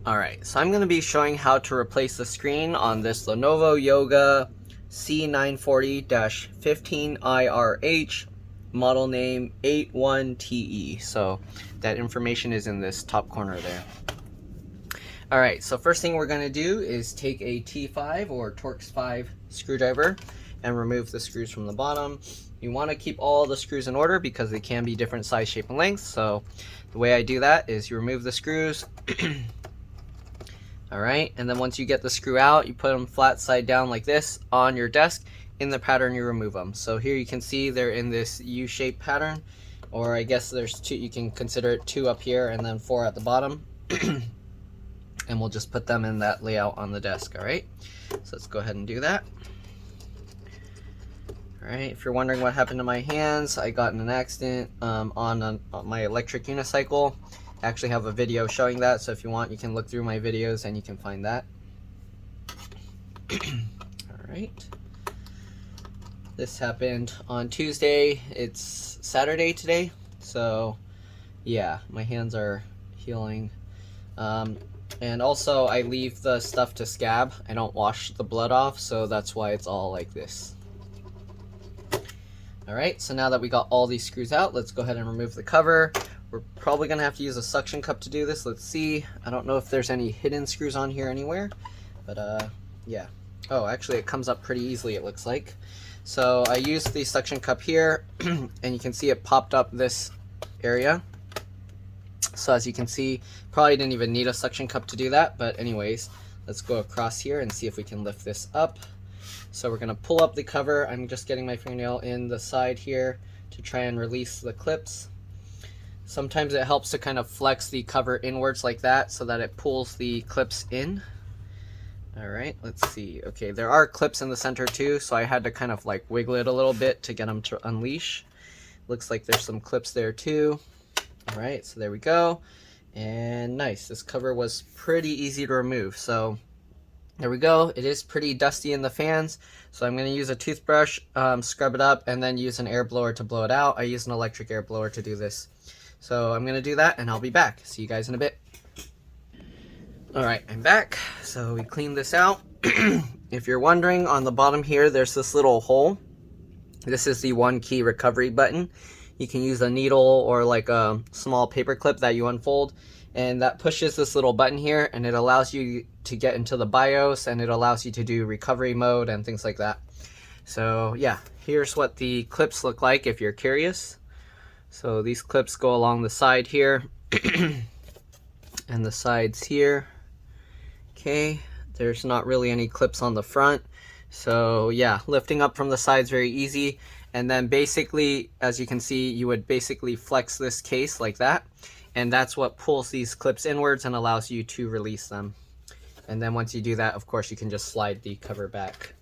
Alright, so I'm going to be showing how to replace the screen on this Lenovo Yoga C940-15IRH, model name 81TE. So that information is in this top corner there. Alright, so first thing we're going to do is take a T5 or Torx 5 screwdriver and remove the screws from the bottom. You want to keep all the screws in order because they can be different size, shape, and length. So the way I do that is you remove the screws. Alright, and then once you get the screw out, you put them flat side down like this on your desk. In the pattern, you remove them. So here you can see they're in this U-shaped pattern, or I guess there's two, you can consider it 2 up here and then 4 at the bottom. And we'll just put them in that layout on the desk. Alright, so let's go ahead and do that. Alright, if you're wondering what happened to my hands, I got in an accident on my electric unicycle. I actually have a video showing that, so if you want, you can look through my videos and you can find that. Alright. This happened on Tuesday. It's Saturday today, so yeah, my hands are healing. And also, I leave the stuff to scab. I don't wash the blood off, so that's why it's all like this. Alright, so now that we got all these screws out, let's go ahead and remove the cover. We're probably going to have to use a suction cup to do this. Let's see. I don't know if there's any hidden screws on here anywhere, but yeah. Oh, actually it comes up pretty easily, it looks like. So I used the suction cup here, and you can see it popped up this area. So as you can see, probably didn't even need a suction cup to do that, but anyways, let's go across here and see if we can lift this up. So we're going to pull up the cover. I'm just getting my fingernail in the side here to try and release the clips. Sometimes it helps to kind of flex the cover inwards like that so that it pulls the clips in. Alright, let's see. Okay, there are clips in the center too, so I had to kind of like wiggle it a little bit to get them to unleash. Looks like there's some clips there too. Alright, so there we go. And nice, this cover was pretty easy to remove. So there we go. It is pretty dusty in the fans, so I'm going to use a toothbrush, scrub it up, and then use an air blower to blow it out. I use an electric air blower to do this. So I'm going to do that, and I'll be back. See you guys in a bit. Alright, I'm back. So we cleaned this out. If you're wondering, on the bottom here, there's this little hole. This is the 1-key recovery button. You can use a needle or like a small paper clip that you unfold, and that pushes this little button here, and it allows you to get into the BIOS, and it allows you to do recovery mode and things like that. So yeah, here's what the clips look like if you're curious. So these clips go along the side here and the sides here. Okay, there's not really any clips on the front. So yeah, lifting up from the sides very easy. And then basically, as you can see, you would basically flex this case like that. And that's what pulls these clips inwards and allows you to release them. And then once you do that, of course, you can just slide the cover back.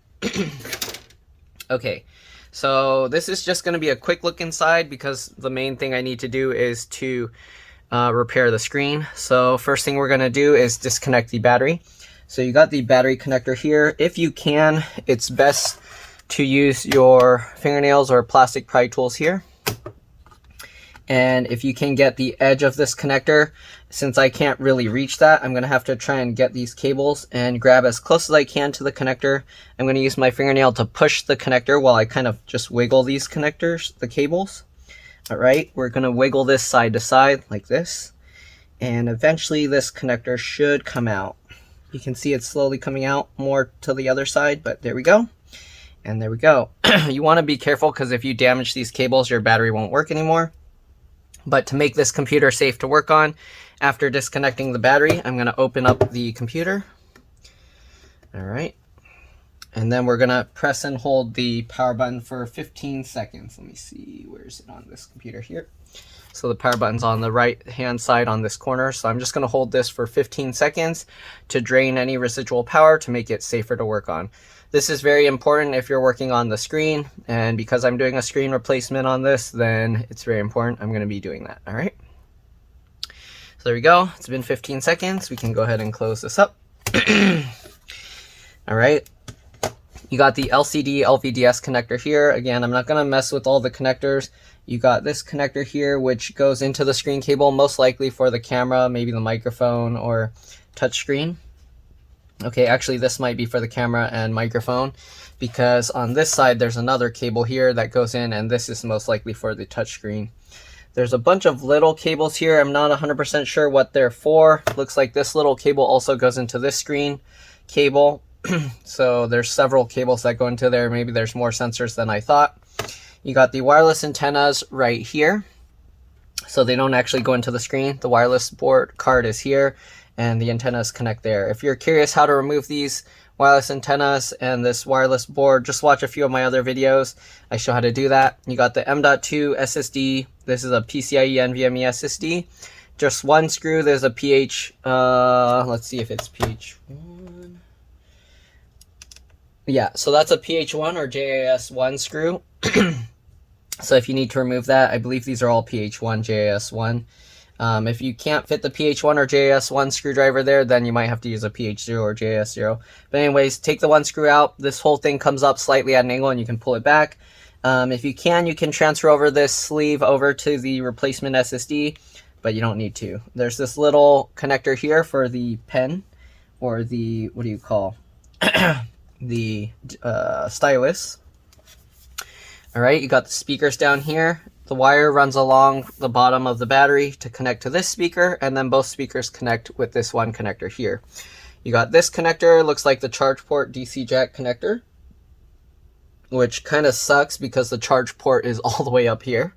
Okay, so this is just going to be a quick look inside because the main thing I need to do is to repair the screen. So first thing we're going to do is disconnect the battery. So you got the battery connector here. If you can, it's best to use your fingernails or plastic pry tools here. And if you can get the edge of this connector, since I can't really reach that, I'm going to have to try and get these cables and grab as close as I can to the connector. I'm going to use my fingernail to push the connector while I kind of just wiggle these connectors, the cables. Alright, we're going to wiggle this side to side like this. And eventually this connector should come out. You can see it's slowly coming out more to the other side, but there we go. And there we go. You want to be careful because if you damage these cables, your battery won't work anymore. But to make this computer safe to work on, after disconnecting the battery, I'm going to open up the computer. Alright. And then we're going to press and hold the power button for 15 seconds. Let me see, where is it on this computer here? So the power button's on the right hand side on this corner. So I'm just going to hold this for 15 seconds to drain any residual power to make it safer to work on. This is very important if you're working on the screen, and because I'm doing a screen replacement on this, then it's very important. I'm going to be doing that. All right. So there we go. It's been 15 seconds. We can go ahead and close this up. All right. You got the LCD LVDS connector here. Again, I'm not going to mess with all the connectors. You got this connector here, which goes into the screen cable, most likely for the camera, maybe the microphone or touchscreen. Okay, actually this might be for the camera and microphone, because on this side there's another cable here that goes in, and this is most likely for the touchscreen. There's a bunch of little cables here. I'm not 100% sure what they're for. Looks like this little cable also goes into this screen cable. So there's several cables that go into there. Maybe there's more sensors than I thought. You got the wireless antennas right here. So they don't actually go into the screen. The wireless board card is here, and the antennas connect there. If you're curious how to remove these wireless antennas and this wireless board, just watch a few of my other videos. I show how to do that. You got the M.2 SSD. This is a PCIe NVMe SSD. Just one screw. There's a PH, let's see if it's PH1. Yeah, so that's a PH1 or JAS1 screw. So if you need to remove that, I believe these are all PH1, JAS1. If you can't fit the PH1 or JAS1 screwdriver there, then you might have to use a PH0 or JAS0. But anyways, take the one screw out. This whole thing comes up slightly at an angle and you can pull it back. If you can transfer over this sleeve over to the replacement SSD, but you don't need to. There's this little connector here for the pen, or the, what do you call, the stylus. All right, you got the speakers down here. The wire runs along the bottom of the battery to connect to this speaker, and then both speakers connect with this one connector here. You got this connector, looks like the charge port DC jack connector, which kind of sucks because the charge port is all the way up here.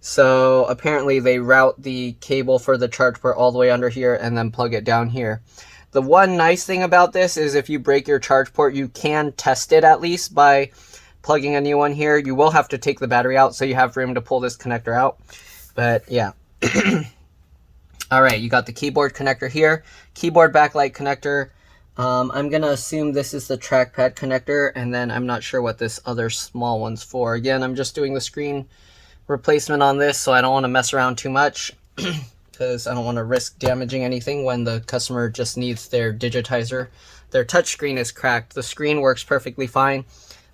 So apparently they route the cable for the charge port all the way under here and then plug it down here. The one nice thing about this is if you break your charge port, you can test it at least by plugging a new one here. You will have to take the battery out, so you have room to pull this connector out. But yeah. All right, you got the keyboard connector here, keyboard backlight connector. I'm gonna assume this is the trackpad connector, and then I'm not sure what this other small one's for. Again, I'm just doing the screen replacement on this, so I don't want to mess around too much because I don't want to risk damaging anything when the customer just needs their digitizer. Their touchscreen is cracked. The screen works perfectly fine.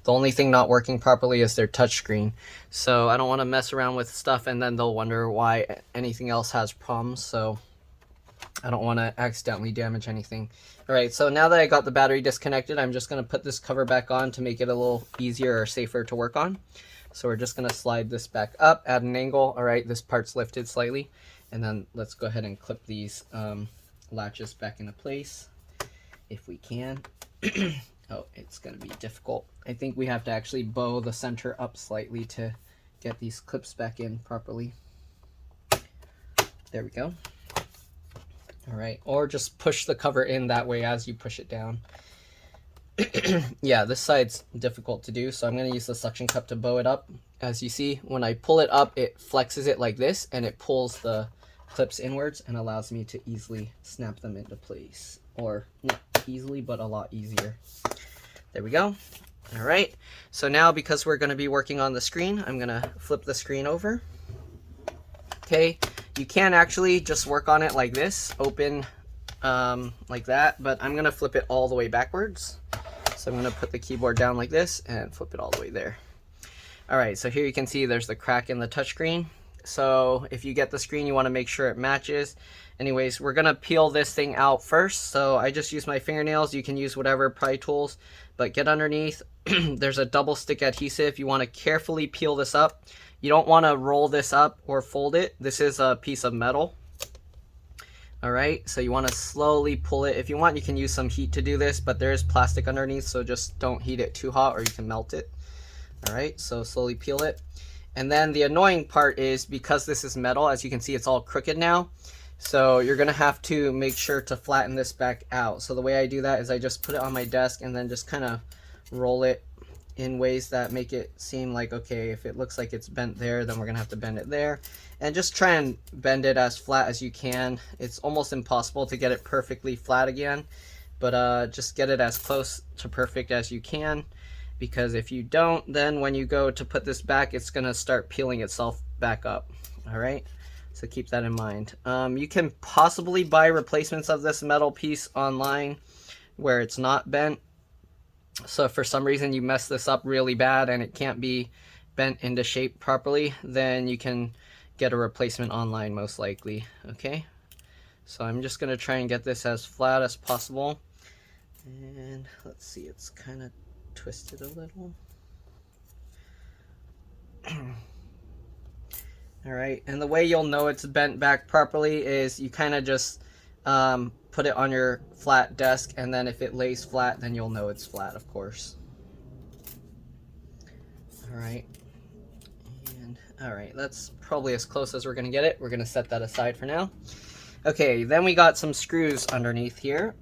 The only thing not working properly is their touchscreen. So I don't want to mess around with stuff and then they'll wonder why anything else has problems. So I don't want to accidentally damage anything. All right, so now that I got the battery disconnected, I'm just going to put this cover back on to make it a little easier or safer to work on. So we're just going to slide this back up at an angle. All right, this part's lifted slightly. And then let's go ahead and clip these latches back into place if we can. Oh, it's going to be difficult. I think we have to actually bow the center up slightly to get these clips back in properly. There we go. All right, or just push the cover in that way as you push it down. Yeah, this side's difficult to do, so I'm going to use the suction cup to bow it up. As you see, when I pull it up, it flexes it like this, and it pulls the clips inwards and allows me to easily snap them into place. Or not easily, but a lot easier. There we go. All right, so now because we're going to be working on the screen, I'm going to flip the screen over. Okay, you can actually just work on it like this, open like that, but I'm going to flip it all the way backwards. So I'm going to put the keyboard down like this and flip it all the way there. All right, so here you can see there's the crack in the touchscreen. So if you get the screen, you want to make sure it matches. Anyways, we're going to peel this thing out first. So I just use my fingernails. You can use whatever pry tools, but get underneath. There's a double stick adhesive. You want to carefully peel this up. You don't want to roll this up or fold it. This is a piece of metal. All right, so you want to slowly pull it. If you want, you can use some heat to do this, but there is plastic underneath, so just don't heat it too hot or you can melt it. All right, so slowly peel it. And then the annoying part is because this is metal, as you can see, it's all crooked now. So you're gonna have to make sure to flatten this back out. So the way I do that is I just put it on my desk and then just kind of roll it in ways that make it seem like, okay, if it looks like it's bent there, then we're gonna have to bend it there. And just try and bend it as flat as you can. It's almost impossible to get it perfectly flat again, but just get it as close to perfect as you can, because if you don't, then when you go to put this back, it's gonna start peeling itself back up. All right, so keep that in mind. You can possibly buy replacements of this metal piece online where it's not bent. So if for some reason you mess this up really bad and it can't be bent into shape properly, then you can get a replacement online most likely. Okay, so I'm just gonna try and get this as flat as possible. And let's see, it's kind of twisted a little. All right, and the way you'll know it's bent back properly is you kind of just put it on your flat desk, and then if it lays flat, then you'll know it's flat, of course. All right, and all right, that's probably as close as we're gonna get it. We're gonna set that aside for now. Okay, then we got some screws underneath here.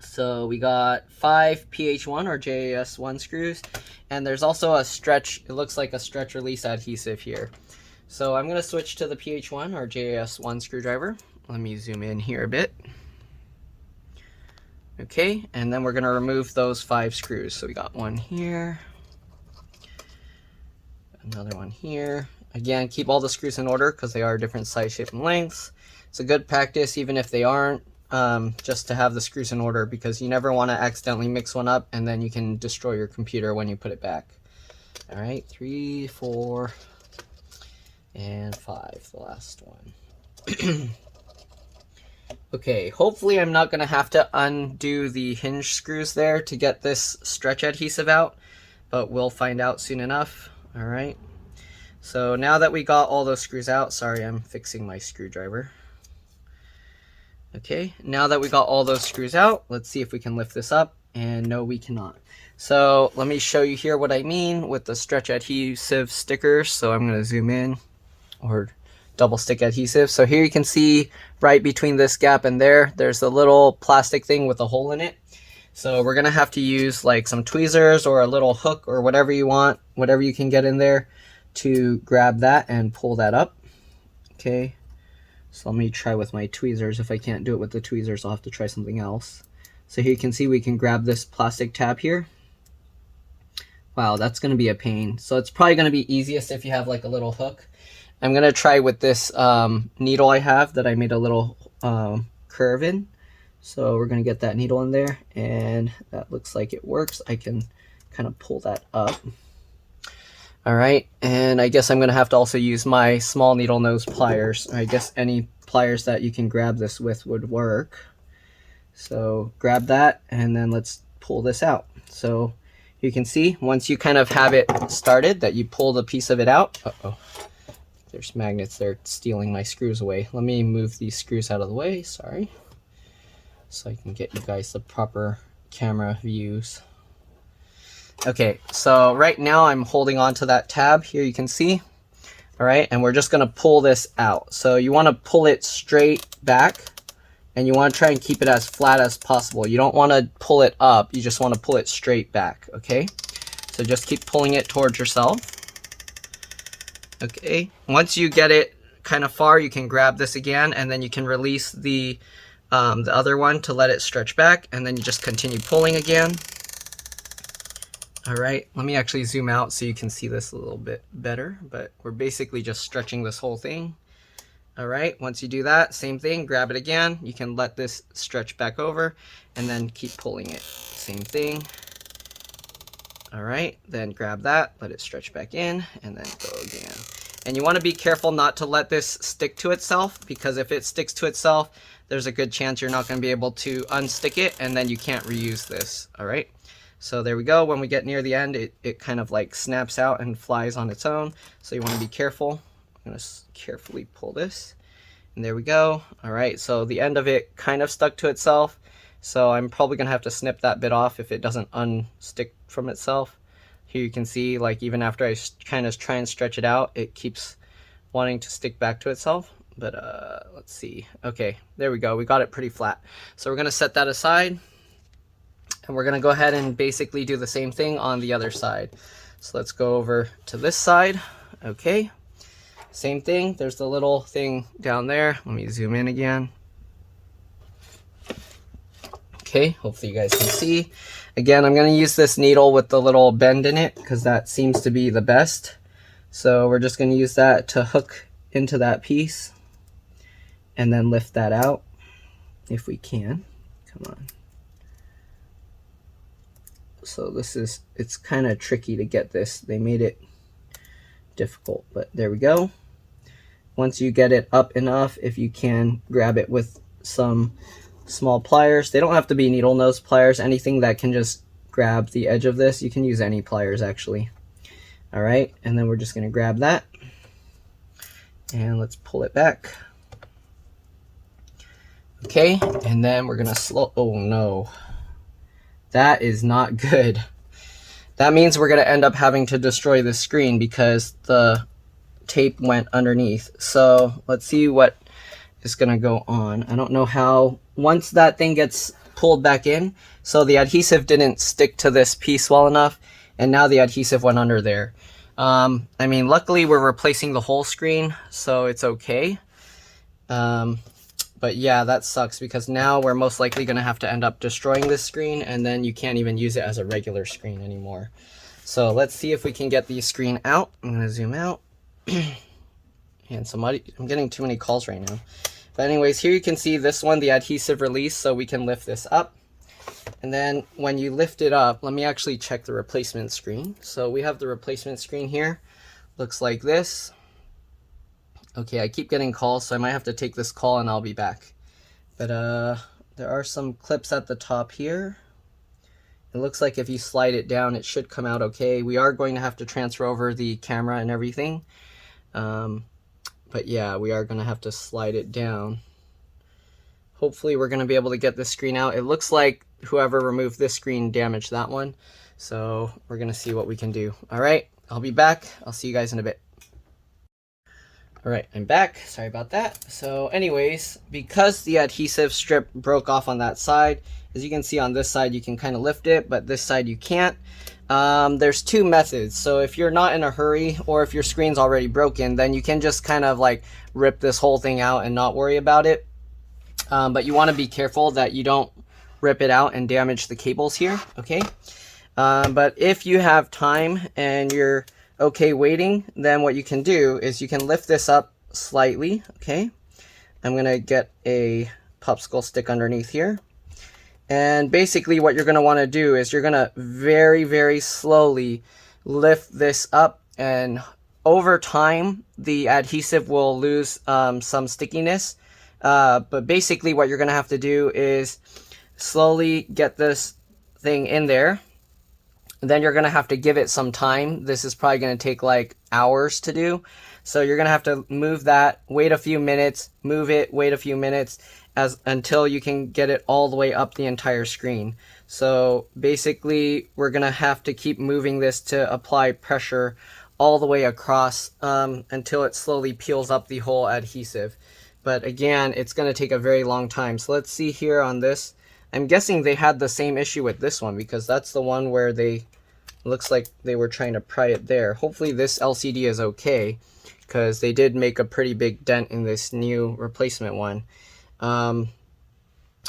So we got 5 PH1 or JAS1 screws, and there's also a stretch, it looks like a stretch release adhesive here. So I'm going to switch to the PH1 or JAS1 screwdriver. Let me zoom in here a bit. Okay, and then we're going to remove those 5 screws. So we got one here, another one here. Again, keep all the screws in order because they are different size, shape, and lengths. It's a good practice even if they aren't, just to have the screws in order, because you never want to accidentally mix one up and then you can destroy your computer when you put it back. All right, 3, 4, and 5, the last one. Okay, hopefully I'm not going to have to undo the hinge screws there to get this stretch adhesive out, but we'll find out soon enough. All right, so now that we got all those screws out, sorry, I'm fixing my screwdriver. Okay, now that we got all those screws out, let's see if we can lift this up, and no, we cannot. So let me show you here what I mean with the stretch adhesive stickers. So I'm going to zoom in, or double stick adhesive. So here you can see right between this gap and there's a little plastic thing with a hole in it. So we're going to have to use like some tweezers or a little hook or whatever you want, whatever you can get in there to grab that and pull that up. Okay. So let me try with my tweezers. If I can't do it with the tweezers, I'll have to try something else. So here you can see we can grab this plastic tab here. Wow, that's going to be a pain. So it's probably going to be easiest if you have like a little hook. I'm going to try with this needle I have that I made a little curve in. So we're going to get that needle in there, and that looks like it works. I can kind of pull that up. All right, and I guess I'm going to have to also use my small needle nose pliers. I guess any pliers that you can grab this with would work. So grab that, and then let's pull this out. So you can see once you kind of have it started that you pull the piece of it out. Uh-oh, there's magnets there stealing my screws away. Let me move these screws out of the way, sorry, so I can get you guys the proper camera views. Okay, so right now I'm holding on to that tab here, you can see. All right, and we're just gonna pull this out. So you wanna pull it straight back, and you wanna try and keep it as flat as possible. You don't wanna pull it up, you just wanna pull it straight back, okay? So just keep pulling it towards yourself. Okay, once you get it kind of far, you can grab this again, and then you can release the other one to let it stretch back, and then you just continue pulling again. All right, let me actually zoom out so you can see this a little bit better, but we're basically just stretching this whole thing. All right, once you do that, same thing, grab it again. You can let this stretch back over and then keep pulling it. Same thing. All right, then grab that, let it stretch back in, and then go again. And you want to be careful not to let this stick to itself, because if it sticks to itself, there's a good chance you're not going to be able to unstick it, and then you can't reuse this. All right. So there we go. When we get near the end, it kind of like snaps out and flies on its own. So you want to be careful. I'm going to carefully pull this. And there we go. All right, so the end of it kind of stuck to itself. So I'm probably going to have to snip that bit off if it doesn't unstick from itself. Here you can see, like, even after I kind of try and stretch it out, it keeps wanting to stick back to itself. But let's see. Okay, there we go. We got it pretty flat. So we're going to set that aside. And we're going to go ahead and basically do the same thing on the other side. So let's go over to this side. Okay. Same thing. There's the little thing down there. Let me zoom in again. Okay. Hopefully you guys can see. Again, I'm going to use this needle with the little bend in it because that seems to be the best. So we're just going to use that to hook into that piece and then lift that out if we can. Come on. So it's kind of tricky to get this. They made it difficult, but there we go. Once you get it up enough, if you can, grab it with some small pliers. They don't have to be needle nose pliers. Anything that can just grab the edge of this, you can use any pliers actually. All right, and then we're just going to grab that and let's pull it back. Okay, and then we're going to oh no, that is not good. That means we're going to end up having to destroy the screen because the tape went underneath. So let's see what is going to go on. I don't know how, once that thing gets pulled back in, so the adhesive didn't stick to this piece well enough, and now the adhesive went under there. I mean, luckily we're replacing the whole screen, so it's okay. But yeah, that sucks because now we're most likely going to have to end up destroying this screen, and then you can't even use it as a regular screen anymore. So let's see if we can get the screen out. I'm going to zoom out. And I'm getting too many calls right now. But anyways, here you can see this one, the adhesive release, so we can lift this up. And then when you lift it up, let me actually check the replacement screen. So we have the replacement screen here. Looks like this. Okay, I keep getting calls, so I might have to take this call and I'll be back. But there are some clips at the top here. It looks like if you slide it down, it should come out okay. We are going to have to transfer over the camera and everything. But yeah, we are going to have to slide it down. Hopefully we're going to be able to get this screen out. It looks like whoever removed this screen damaged that one. So we're going to see what we can do. All right, I'll be back. I'll see you guys in a bit. All right, I'm back. Sorry about that. So anyways, because the adhesive strip broke off on that side, as you can see on this side, you can kind of lift it, but this side you can't. There's two methods. So if you're not in a hurry, or if your screen's already broken, then you can just kind of like rip this whole thing out and not worry about it. But you want to be careful that you don't rip it out and damage the cables here, okay? But if you have time and you're okay waiting, then what you can do is you can lift this up slightly, okay? I'm gonna get a popsicle stick underneath here. And basically what you're gonna wanna do is you're gonna very, very slowly lift this up, and over time, the adhesive will lose some stickiness. But basically what you're gonna have to do is slowly get this thing in there. Then you're going to have to give it some time. This is probably going to take like hours to do. So you're going to have to move that, wait a few minutes, move it, wait a few minutes until you can get it all the way up the entire screen. So basically we're going to have to keep moving this to apply pressure all the way across until it slowly peels up the whole adhesive. But again, it's going to take a very long time. So let's see here on this. I'm guessing they had the same issue with this one because that's the one where looks like they were trying to pry it there. Hopefully this LCD is okay because they did make a pretty big dent in this new replacement one.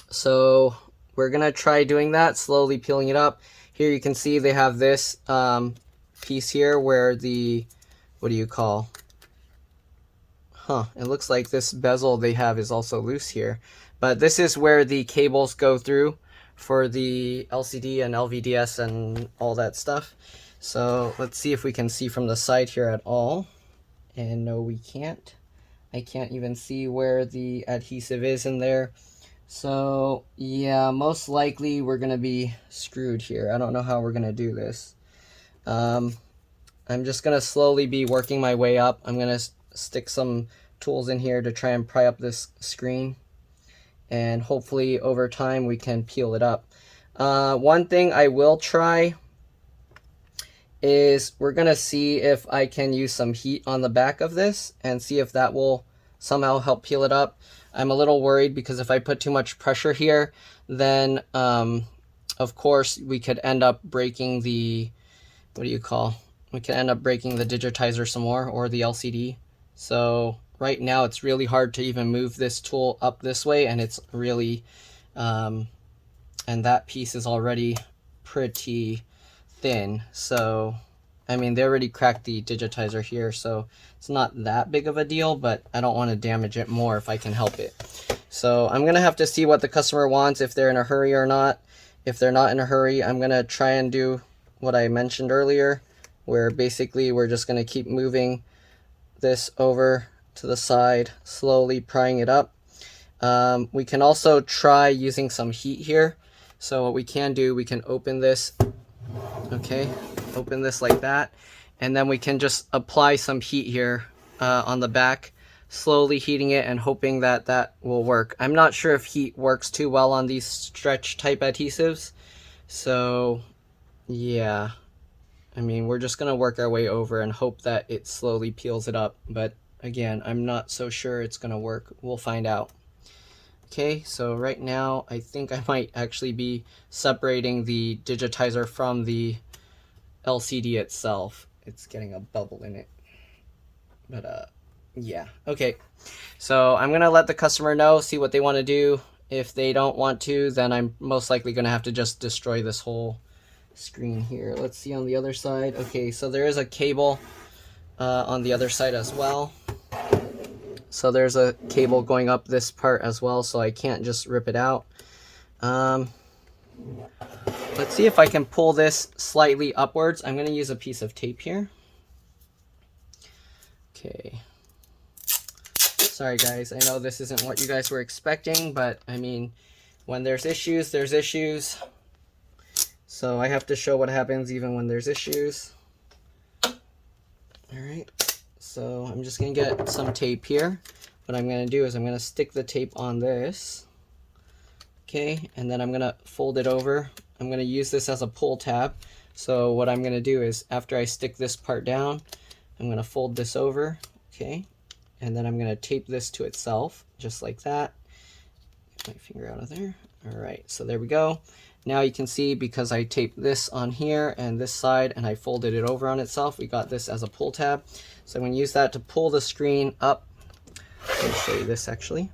So we're going to try doing that, slowly peeling it up. Here you can see they have this piece here where the, what do you call? It looks like this bezel they have is also loose here. But this is where the cables go through for the LCD and LVDS and all that stuff. So let's see if we can see from the side here at all. And no, we can't. I can't even see where the adhesive is in there. So yeah, most likely we're going to be screwed here. I don't know how we're going to do this. I'm just going to slowly be working my way up. I'm going to stick some tools in here to try and pry up this screen. And hopefully over time we can peel it up. One thing I will try is we're going to see if I can use some heat on the back of this and see if that will somehow help peel it up. I'm a little worried because if I put too much pressure here, then of course we could end up breaking the, what do you call? We could end up breaking the digitizer some more, or the LCD. So right now it's really hard to even move this tool up this way, and it's really and that piece is already pretty thin. So I mean, they already cracked the digitizer here, so it's not that big of a deal, but I don't want to damage it more if I can help it. So I'm gonna have to see what the customer wants, if they're in a hurry or not, if they're not in a hurry, I'm going to try and do what I mentioned earlier, where basically we're just going to keep moving this over to the side, slowly prying it up. We can also try using some heat here. So what we can do, we can open this, okay, open this like that, and then we can just apply some heat here on the back, slowly heating it and hoping that that will work. I'm not sure if heat works too well on these stretch type adhesives, so yeah, I mean, we're just gonna work our way over and hope that it slowly peels it up, but again, I'm not so sure it's gonna work. We'll find out. Okay, so right now I think I might actually be separating the digitizer from the LCD itself. It's getting a bubble in it, but yeah, okay. So I'm gonna let the customer know, see what they want to do. If they don't want to, then I'm most likely gonna have to just destroy this whole screen here. Let's see on the other side. Okay, so there is a cable on the other side as well. So there's a cable going up this part as well, so I can't just rip it out. Let's see if I can pull this slightly upwards. I'm going to use a piece of tape here. Okay. Sorry guys, I know this isn't what you guys were expecting, but I mean, when there's issues, there's issues. So I have to show what happens even when there's issues. Alright, so I'm just going to get some tape here. What I'm going to do is I'm going to stick the tape on this. Okay, and then I'm going to fold it over. I'm going to use this as a pull tab. So what I'm going to do is after I stick this part down, I'm going to fold this over. Okay, and then I'm going to tape this to itself, just like that. Get my finger out of there. Alright, so there we go. Now you can see, because I taped this on here and this side and I folded it over on itself, we got this as a pull tab. So I'm going to use that to pull the screen up. Let me show you this actually.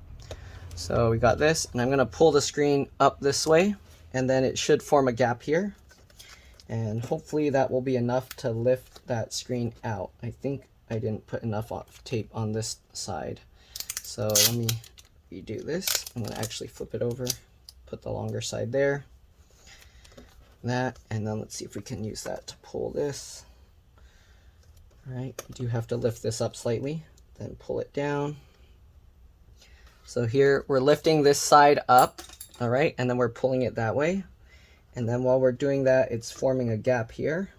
So we got this, and I'm going to pull the screen up this way, and then it should form a gap here. And hopefully that will be enough to lift that screen out. I think I didn't put enough tape on this side. So let me redo this. I'm going to actually flip it over, put the longer side there. That, and then let's see if we can use that to pull this. All right, you do have to lift this up slightly, then pull it down. So here we're lifting this side up, all right, and then we're pulling it that way. And then while we're doing that, it's forming a gap here.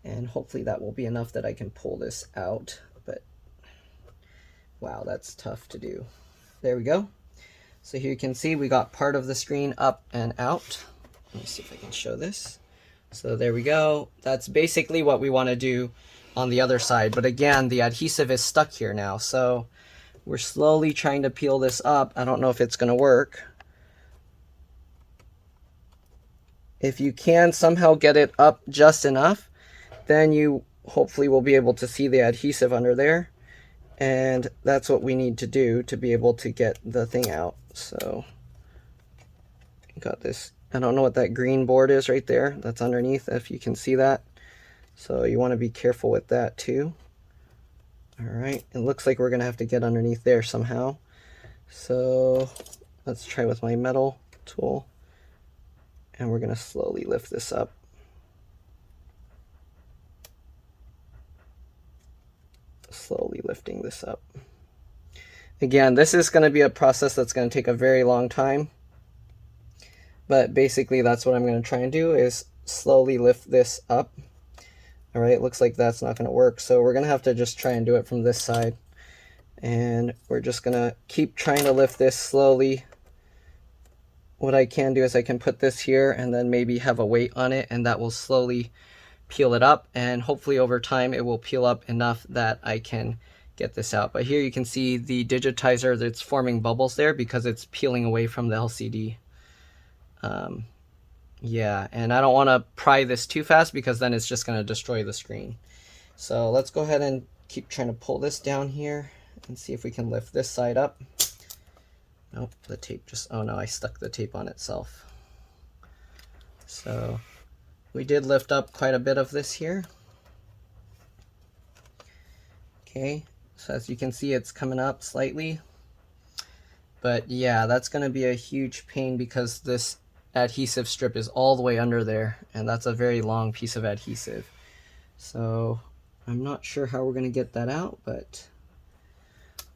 And hopefully that will be enough that I can pull this out. But wow, that's tough to do. There we go. So here you can see we got part of the screen up and out. Let me see if I can show this. So there we go. That's basically what we want to do on the other side. But again, the adhesive is stuck here now. So we're slowly trying to peel this up. I don't know if it's going to work. If you can somehow get it up just enough, then you hopefully will be able to see the adhesive under there. And that's what we need to do to be able to get the thing out. So got this. I don't know what that green board is right there. That's underneath, if you can see that. So you want to be careful with that too. All right, it looks like we're going to have to get underneath there somehow. So let's try with my metal tool. And we're going to slowly lift this up. Slowly lifting this up. Again, this is going to be a process that's going to take a very long time. But basically that's what I'm going to try and do, is slowly lift this up. All right, looks like that's not going to work. So we're going to have to just try and do it from this side. And we're just going to keep trying to lift this slowly. What I can do is I can put this here and then maybe have a weight on it, and that will slowly peel it up. And hopefully over time it will peel up enough that I can get this out. But here you can see the digitizer that's forming bubbles there because it's peeling away from the LCD. Yeah, and I don't want to pry this too fast because then it's just going to destroy the screen. So let's go ahead and keep trying to pull this down here and see if we can lift this side up. Nope, the tape just, oh no, I stuck the tape on itself. So we did lift up quite a bit of this here. Okay, so as you can see, it's coming up slightly. But yeah, that's going to be a huge pain because this adhesive strip is all the way under there, and that's a very long piece of adhesive. So I'm not sure how we're going to get that out, but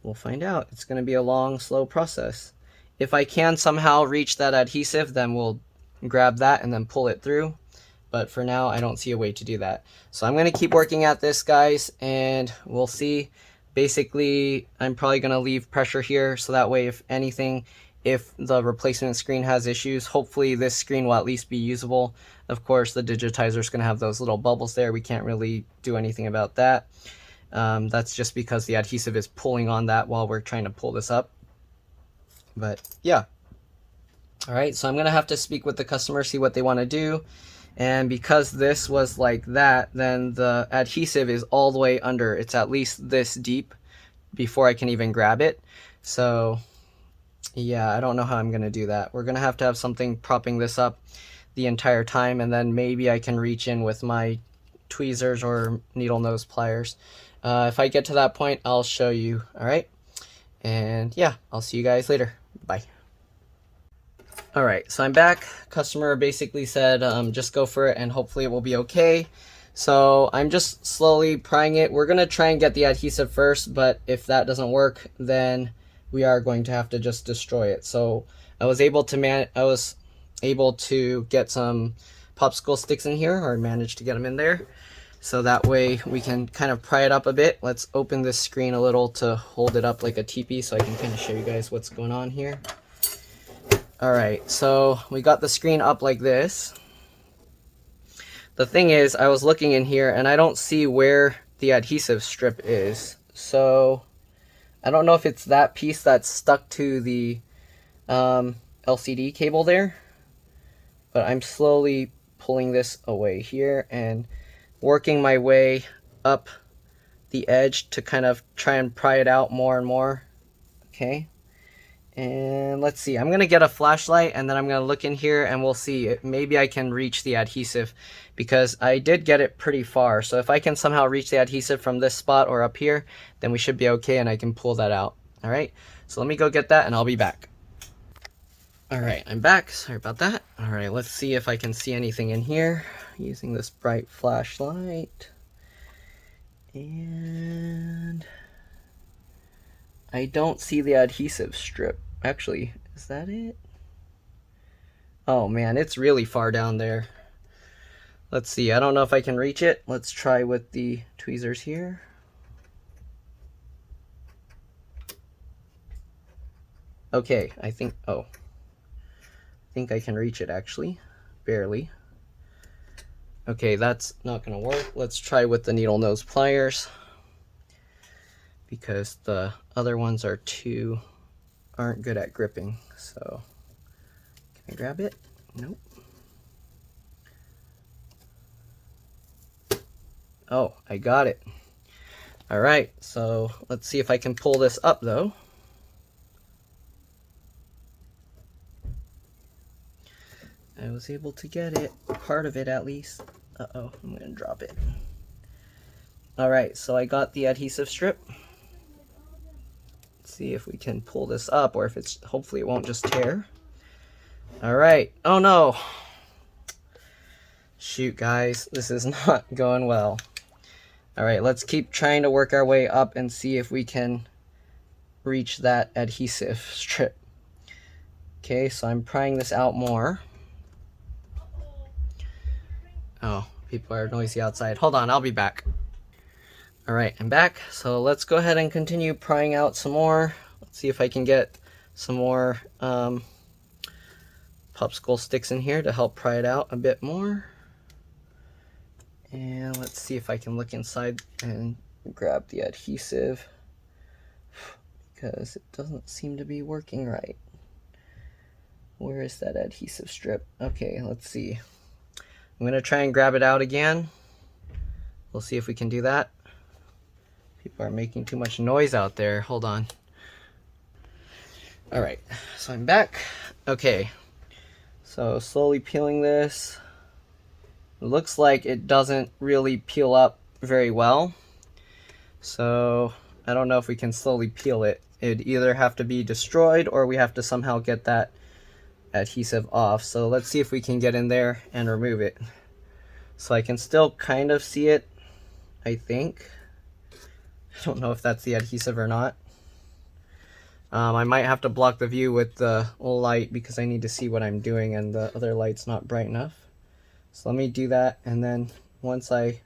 we'll find out. It's going to be a long, slow process. If I can somehow reach that adhesive, then we'll grab that and then pull it through. But for now, I don't see a way to do that. So I'm going to keep working at this, guys, and we'll see. Basically, I'm probably going to leave pressure here, so that way, if anything, if the replacement screen has issues, hopefully this screen will at least be usable. Of course, the digitizer is going to have those little bubbles there. We can't really do anything about that. That's just because the adhesive is pulling on that while we're trying to pull this up. But yeah. All right, so I'm going to have to speak with the customer, see what they want to do. And because this was like that, then the adhesive is all the way under. It's at least this deep before I can even grab it. So yeah, I don't know how I'm going to do that. We're going to have something propping this up the entire time, and then maybe I can reach in with my tweezers or needle nose pliers. If I get to that point, I'll show you. All right. And yeah, I'll see you guys later. Bye. All right, so I'm back. Customer basically said, just go for it and hopefully it will be okay. So I'm just slowly prying it. We're gonna try and get the adhesive first, but if that doesn't work, then we are going to have to just destroy it. So I was able to get some popsicle sticks in here, or managed to get them in there. So that way we can kind of pry it up a bit. Let's open this screen a little to hold it up like a teepee so I can kind of show you guys what's going on here. Alright, so we got the screen up like this. The thing is, I was looking in here and I don't see where the adhesive strip is. So I don't know if it's that piece that's stuck to the LCD cable there. But I'm slowly pulling this away here and working my way up the edge to kind of try and pry it out more and more. Okay. And let's see, I'm going to get a flashlight and then I'm going to look in here and we'll see. Maybe I can reach the adhesive because I did get it pretty far. So if I can somehow reach the adhesive from this spot or up here, then we should be okay and I can pull that out. All right, so let me go get that and I'll be back. All right, I'm back. Sorry about that. All right, let's see if I can see anything in here using this bright flashlight. And I don't see the adhesive strip. Actually, is that it? Oh man, it's really far down there. Let's see, I don't know if I can reach it. Let's try with the tweezers here. Okay, I think I can reach it actually, barely. Okay, that's not gonna work. Let's try with the needle nose pliers, because the other ones aren't good at gripping. So can I grab it? Nope. Oh, I got it. All right, so let's see if I can pull this up though. I was able to get it, part of it at least. Uh-oh, I'm gonna drop it. All right, so I got the adhesive strip. Let's see if we can pull this up, or if hopefully it won't just tear. All right, oh no. Shoot guys, this is not going well. All right, let's keep trying to work our way up and see if we can reach that adhesive strip. Okay, so I'm prying this out more. Oh, people are noisy outside. Hold on, I'll be back. All right, I'm back. So let's go ahead and continue prying out some more. Let's see if I can get some more popsicle sticks in here to help pry it out a bit more. And let's see if I can look inside and grab the adhesive, because it doesn't seem to be working right. Where is that adhesive strip? Okay, let's see. I'm going to try and grab it out again. We'll see if we can do that. People are making too much noise out there. Hold on. All right, so I'm back. Okay, so slowly peeling this. It looks like it doesn't really peel up very well. So I don't know if we can slowly peel it. It'd either have to be destroyed or we have to somehow get that adhesive off. So let's see if we can get in there and remove it. So I can still kind of see it, I think. I don't know if that's the adhesive or not. I might have to block the view with the light because I need to see what I'm doing and the other light's not bright enough. So let me do that, and then once I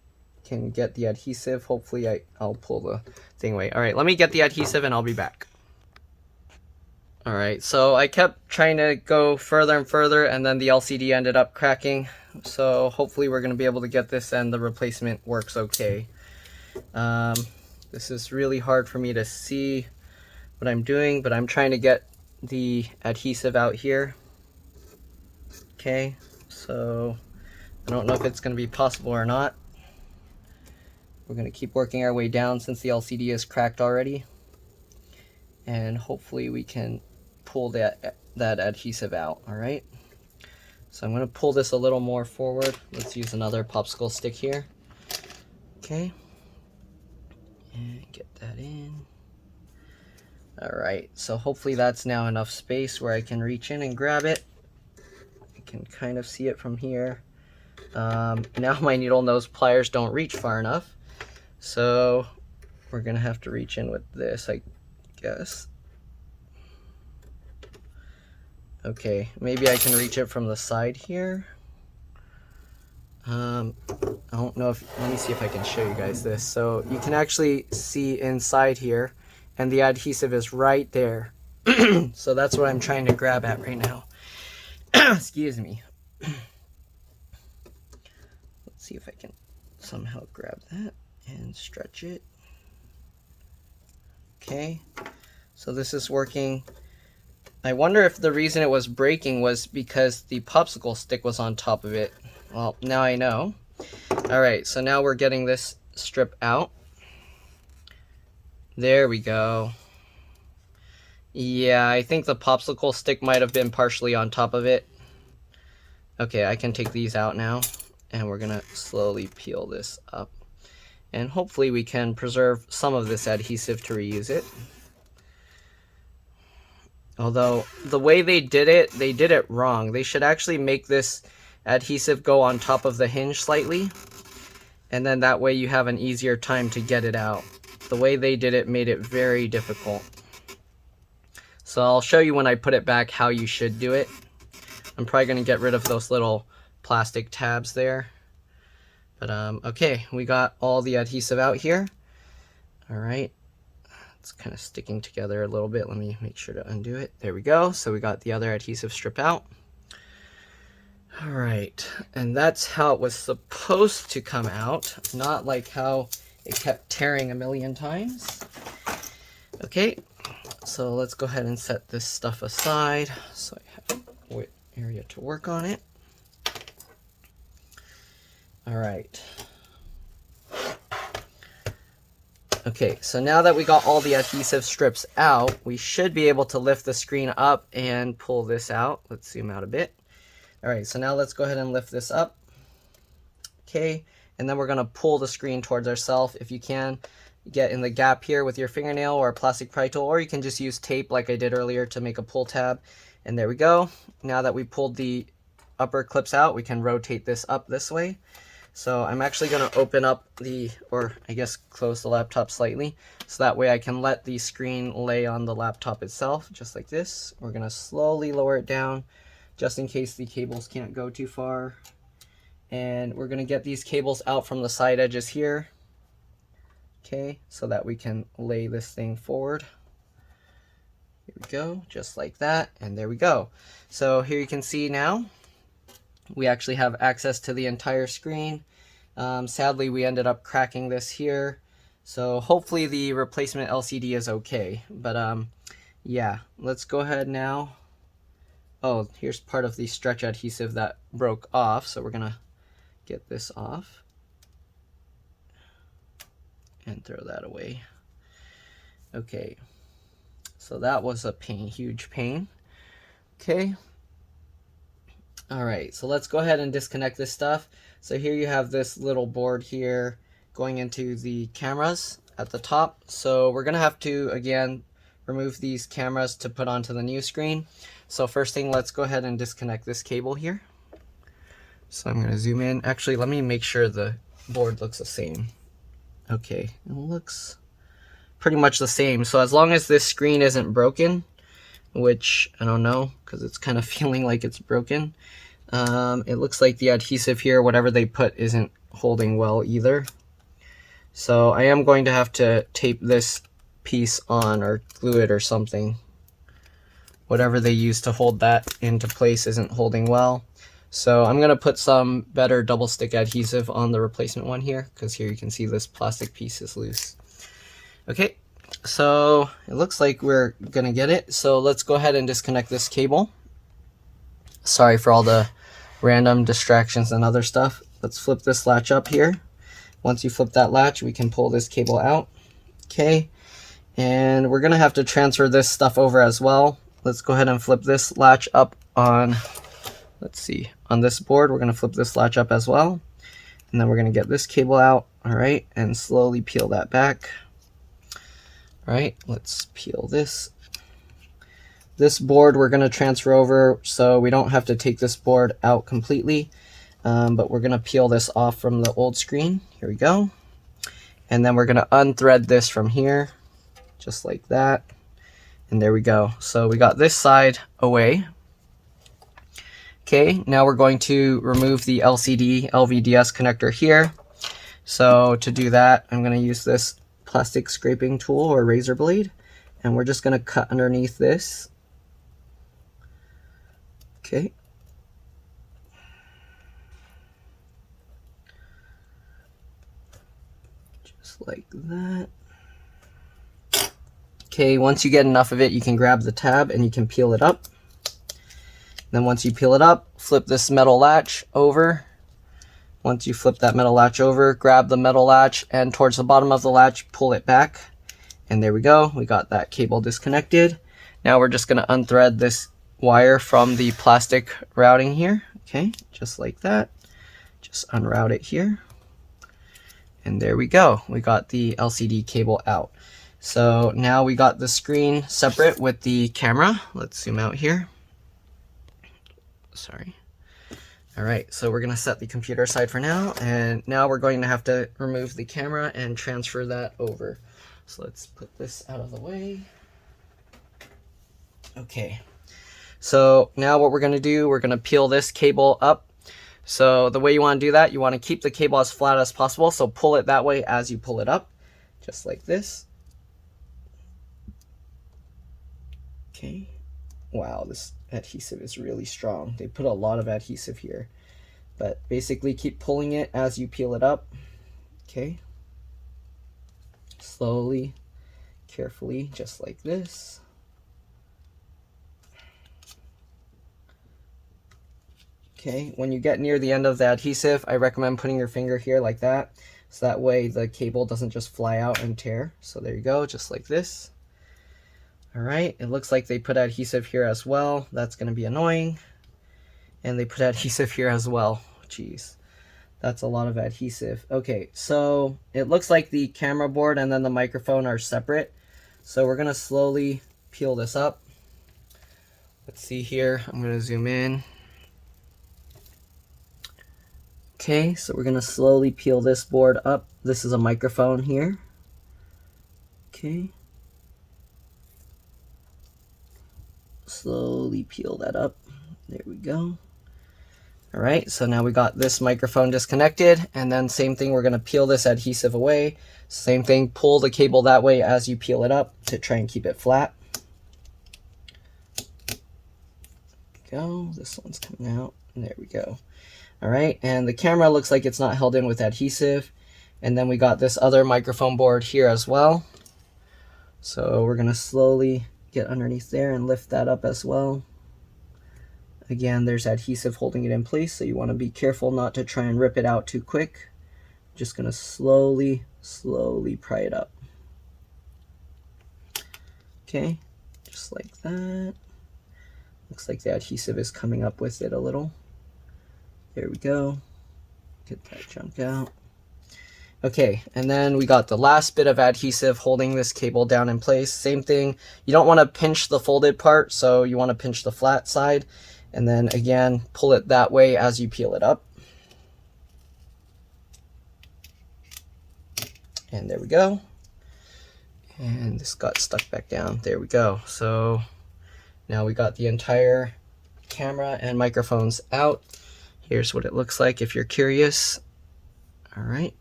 can get the adhesive, hopefully I'll pull the thing away. All right, let me get the adhesive and I'll be back. All right, so I kept trying to go further and further, and then the LCD ended up cracking. So hopefully we're going to be able to get this and the replacement works okay. This is really hard for me to see what I'm doing, but I'm trying to get the adhesive out here. Okay, so I don't know if it's going to be possible or not. We're going to keep working our way down since the LCD is cracked already, and hopefully we can pull that adhesive out. All right, so I'm going to pull this a little more forward. Let's use another popsicle stick here. Okay, and get that in. All right, so hopefully that's now enough space where I can reach in and grab it. I can kind of see it from here. Now my needle nose pliers don't reach far enough, so we're gonna have to reach in with this, I guess. Okay, maybe I can reach it from the side here. I don't know if, let me see if I can show you guys this. So you can actually see inside here, and the adhesive is right there. So that's what I'm trying to grab at right now. Excuse me. Let's see if I can somehow grab that and stretch it. Okay, so this is working. I wonder if the reason it was breaking was because the popsicle stick was on top of it. Well, now I know. All right, so now we're getting this strip out. There we go. Yeah, I think the popsicle stick might have been partially on top of it. Okay, I can take these out now, and we're gonna slowly peel this up. And hopefully we can preserve some of this adhesive to reuse it. Although, the way they did it wrong. They should actually make this adhesive go on top of the hinge slightly, and then that way you have an easier time to get it out. The way they did it made it very difficult. So I'll show you when I put it back how you should do it. I'm probably going to get rid of those little plastic tabs there. But okay, we got all the adhesive out here. All right, it's kind of sticking together a little bit. Let me make sure to undo it. There we go. So we got the other adhesive strip out. All right, and that's how it was supposed to come out, not like how it kept tearing a million times. Okay, so let's go ahead and set this stuff aside so I have a area to work on it. All right. Okay, so now that we got all the adhesive strips out, we should be able to lift the screen up and pull this out. Let's zoom out a bit. All right, so now let's go ahead and lift this up. Okay, and then we're gonna pull the screen towards ourselves. If you can, get in the gap here with your fingernail or a plastic pry tool, or you can just use tape like I did earlier to make a pull tab. And there we go. Now that we pulled the upper clips out, we can rotate this up this way. So I'm actually gonna open up or I guess close the laptop slightly, so that way I can let the screen lay on the laptop itself, just like this. We're gonna slowly lower it down, just in case the cables can't go too far. And we're gonna get these cables out from the side edges here. Okay, so that we can lay this thing forward. Here we go, just like that, and there we go. So here you can see now, we actually have access to the entire screen. Sadly, we ended up cracking this here. So hopefully the replacement LCD is okay. But yeah, let's go ahead now. Oh, here's part of the stretch adhesive that broke off. So we're gonna get this off and throw that away. Okay, so that was a pain, huge pain. Okay. All right, so let's go ahead and disconnect this stuff. So here you have this little board here going into the cameras at the top. So we're gonna have to, again, remove these cameras to put onto the new screen. So first thing, let's go ahead and disconnect this cable here. So I'm going to zoom in. Actually, let me make sure the board looks the same. Okay, it looks pretty much the same. So as long as this screen isn't broken, which I don't know because it's kind of feeling like it's broken, it looks like the adhesive here, whatever they put, isn't holding well either. So I am going to have to tape this piece on or glue it or something. Whatever they use to hold that into place isn't holding well. So I'm going to put some better double stick adhesive on the replacement one here, because here you can see this plastic piece is loose. Okay, so it looks like we're going to get it. So let's go ahead and disconnect this cable. Sorry for all the random distractions and other stuff. Let's flip this latch up here. Once you flip that latch, we can pull this cable out. Okay, and we're going to have to transfer this stuff over as well. Let's go ahead and flip this latch up on, let's see, on this board. We're going to flip this latch up as well. And then we're going to get this cable out, all right, and slowly peel that back. All right, let's peel this. This board we're going to transfer over so we don't have to take this board out completely, but we're going to peel this off from the old screen. Here we go. And then we're going to unthread this from here, just like that. And there we go. So we got this side away. Okay, now we're going to remove the LCD LVDS connector here. So to do that, I'm going to use this plastic scraping tool or razor blade, and we're just going to cut underneath this. Okay. Just like that. Okay, once you get enough of it, you can grab the tab and you can peel it up. Then once you peel it up, flip this metal latch over. Once you flip that metal latch over, grab the metal latch and towards the bottom of the latch, pull it back. And there we go. We got that cable disconnected. Now we're just going to unthread this wire from the plastic routing here. Okay, just like that. Just unroute it here. And there we go. We got the LCD cable out. So now we got the screen separate with the camera. Let's zoom out here. Sorry. All right, so we're going to set the computer aside for now, and now we're going to have to remove the camera and transfer that over. So let's put this out of the way. Okay, so now what we're going to do, we're going to peel this cable up. So the way you want to do that, you want to keep the cable as flat as possible, so pull it that way as you pull it up, just like this. Okay. Wow, this adhesive is really strong. They put a lot of adhesive here, but basically keep pulling it as you peel it up. Okay, slowly, carefully, just like this. Okay, when you get near the end of the adhesive, I recommend putting your finger here like that, so that way the cable doesn't just fly out and tear. So there you go, just like this. All right, it looks like they put adhesive here as well. That's going to be annoying. And they put adhesive here as well. Jeez, that's a lot of adhesive. Okay, so it looks like the camera board and then the microphone are separate. So we're going to slowly peel this up. Let's see here. I'm going to zoom in. Okay, so we're going to slowly peel this board up. This is a microphone here. Okay. Slowly peel that up. There we go. All right, so now we got this microphone disconnected, and then same thing, we're going to peel this adhesive away. Same thing, pull the cable that way as you peel it up to try and keep it flat. Go. This one's coming out. And there we go. All right, and the camera looks like it's not held in with adhesive. And then we got this other microphone board here as well. So we're going to slowly get underneath there and lift that up as well. Again, there's adhesive holding it in place, so you want to be careful not to try and rip it out too quick. Just going to slowly pry it up. Okay, just like that. Looks like the adhesive is coming up with it a little. There we go. Get that junk out. Okay, and then we got the last bit of adhesive holding this cable down in place. Same thing, you don't want to pinch the folded part, so you want to pinch the flat side, and then again, pull it that way as you peel it up. And there we go. And this got stuck back down. There we go. So now we got the entire camera and microphones out. Here's what it looks like if you're curious. All right.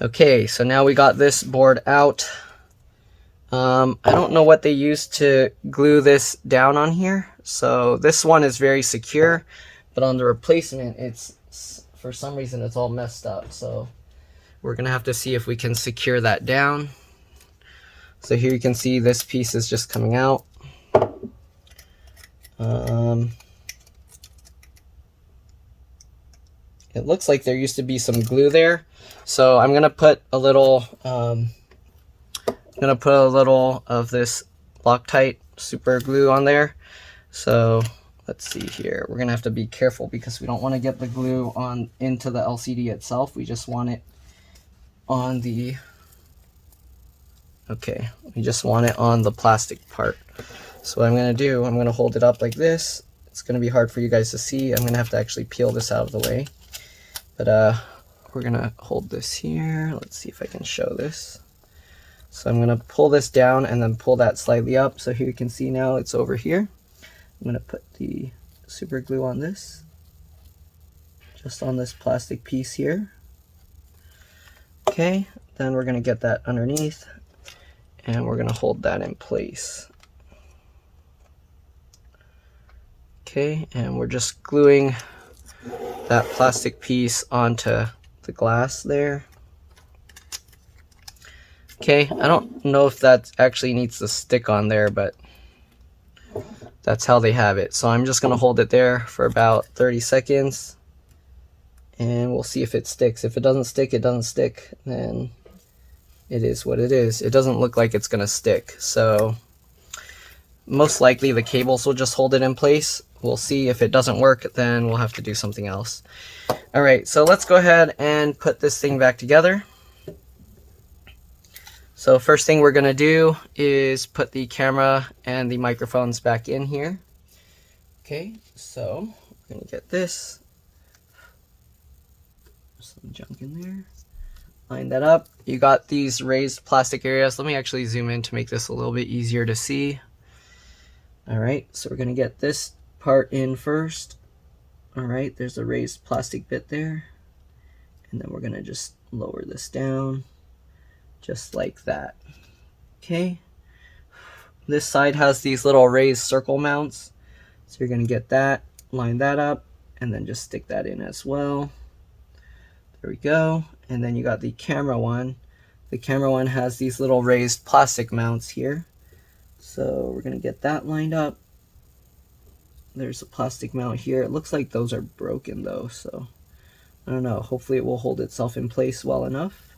Okay, so now we got this board out. I don't know what they used to glue this down on here. So this one is very secure, but on the replacement, it's for some reason it's all messed up. So we're gonna have to see if we can secure that down. So here you can see this piece is just coming out. It looks like there used to be some glue there. So I'm gonna put a little of this Loctite super glue on there. So let's see here. We're gonna have to be careful because we don't want to get the glue on into the LCD itself. We just want it on the, okay, we just want it on the plastic part. So what I'm gonna do, I'm gonna hold it up like this. It's gonna be hard for you guys to see. I'm gonna have to actually peel this out of the way. But we're gonna hold this here. Let's see if I can show this. So I'm gonna pull this down and then pull that slightly up. So here you can see now it's over here. I'm gonna put the super glue on this, just on this plastic piece here. Okay, then we're gonna get that underneath and we're gonna hold that in place. Okay, and we're just gluing that plastic piece onto the glass there. Okay, I don't know if that actually needs to stick on there, but that's how they have it. So I'm just gonna hold it there for about 30 seconds and we'll see if it sticks. If it doesn't stick, it doesn't stick, then it is what it is. It doesn't look like it's gonna stick. So most likely the cables will just hold it in place. We'll see. If it doesn't work, then we'll have to do something else. All right, so let's go ahead and put this thing back together. So first thing we're gonna do is put the camera and the microphones back in here. Okay, so we're gonna get this. There's some junk in there. Line that up. You got these raised plastic areas. Let me actually zoom in to make this a little bit easier to see. All right, so we're gonna get this part in first. All right, there's a raised plastic bit there. And then we're gonna just lower this down just like that. Okay, this side has these little raised circle mounts. So you're gonna get that, line that up, and then just stick that in as well. There we go. And then you got the camera one. The camera one has these little raised plastic mounts here. So we're gonna get that lined up. There's a plastic mount here. It looks like those are broken though, so I don't know. Hopefully it will hold itself in place well enough.